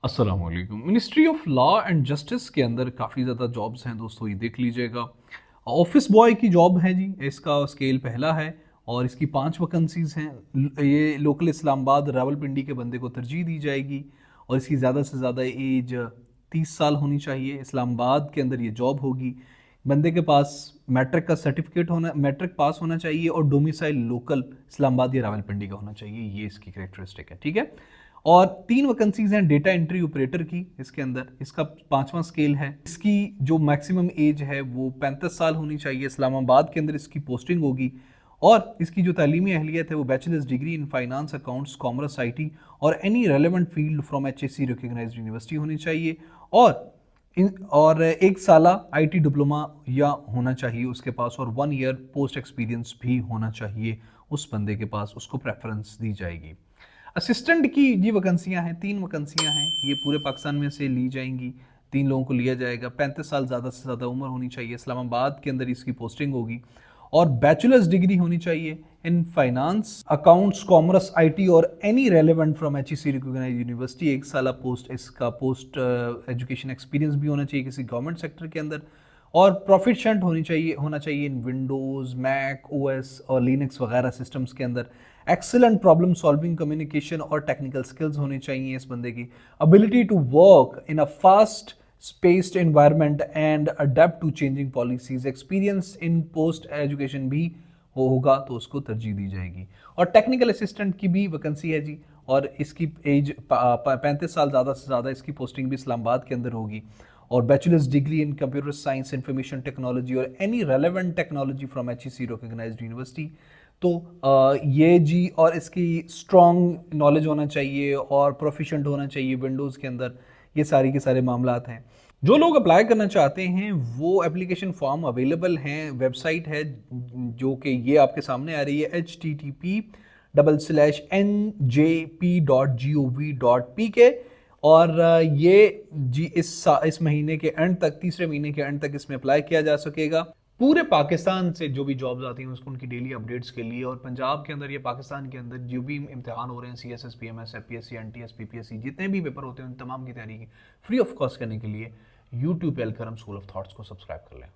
अस्सलाम वालेकुम। Ministry of law and justice के अंदर काफ़ी ज़्यादा जॉब्स हैं दोस्तों, ये देख लीजिएगा। ऑफिस बॉय की जॉब है जी, इसका स्केल पहला है और इसकी 5 वैकेंसीज़ हैं। ये लोकल इस्लामाबाद रावलपिंडी के बंदे को तरजीह दी जाएगी और इसकी ज़्यादा से ज़्यादा एज 30 साल होनी चाहिए। इस्लामाबाद के अंदर ये जॉब होगी। बंदे के पास मैट्रिक का सर्टिफिकेट होना, मैट्रिक पास होना चाहिए और डोमिसाइल लोकल इस्लामाबाद या रावलपिंडी का होना चाहिए। ये इसकी करेक्टरिस्टिक है, ठीक है। और 3 वैकेंसीज हैं डेटा एंट्री ऑपरेटर की इसके अंदर। इसका 5वां स्केल है। इसकी जो मैक्सिमम एज है वो 35 साल होनी चाहिए। इस्लामाबाद के अंदर इसकी पोस्टिंग होगी और इसकी जो तालीमी अहलियत है वो bachelors degree in finance, accounts, commerce, IT और any relevant field from HSC recognised university होनी चाहिए और 1 साला IT डिप्लोमा या होना चाहिए उसके पास और 1 ईयर पोस्ट एक्सपीरियंस भी होना चाहिए उस बंदे के पास, उसको प्रेफरेंस दी जाएगी। असिस्टेंट की ये वैकेंसियां हैं, 3 वैकेंसियां हैं। ये पूरे पाकिस्तान में से ली जाएंगी, 3 लोगों को लिया जाएगा। 35 साल ज़्यादा से ज़्यादा उम्र होनी चाहिए। इस्लामाबाद के अंदर इसकी पोस्टिंग होगी और बैचलर्स डिग्री होनी चाहिए in finance, accounts, commerce, IT और any relevant from HEC recognised university. 1 साल इसका पोस्ट एजुकेशन एक्सपीरियंस भी होना चाहिए किसी गवर्नमेंट सेक्टर के अंदर और प्रोफिशिएंट होना चाहिए इन विंडोज़, मैक OS और लिनक्स वगैरह सिस्टम्स के अंदर। एक्सीलेंट प्रॉब्लम सॉल्विंग, कम्युनिकेशन और टेक्निकल स्किल्स होनी चाहिए इस बंदे की। Ability to work in a fast spaced environment and adept to changing policies. Experience in post education भी होगा तो उसको तरजीह दी जाएगी। और टेक्निकल असिस्टेंट की भी वैकेंसी है जी और इसकी एज 35 साल ज़्यादा से ज़्यादा। इसकी पोस्टिंग भी इस्लामाबाद के अंदर होगी और bachelors degree in computer science, information technology और any relevant technology from HEC recognised university. तो ये जी, और इसकी स्ट्रॉन्ग नॉलेज होना चाहिए और प्रोफिशेंट होना चाहिए विंडोज़ के अंदर। ये सारी के सारे मामलात हैं। जो लोग अप्लाई करना चाहते हैं वो एप्लीकेशन फॉर्म अवेलेबल हैं, वेबसाइट है जो कि ये आपके सामने आ रही है http://njp.gov.pk और ये जी इस महीने के एंड तक, तीसरे महीने के एंड तक इसमें अप्लाई किया जा सकेगा। पूरे पाकिस्तान से जो भी जॉब्स आती हैं उसको उनकी डेली अपडेट्स के लिए और पंजाब के अंदर या पाकिस्तान के अंदर जो भी इम्तिहान हो रहे हैं CSS, PMS, FPSC, NTS, PPSC, जितने भी पेपर होते हैं उन तमाम की तैयारी फ्री ऑफ कॉस्ट करने के लिए यूट्यूब पे अलकरम स्कूल ऑफ थॉट्स को सब्सक्राइब कर लें।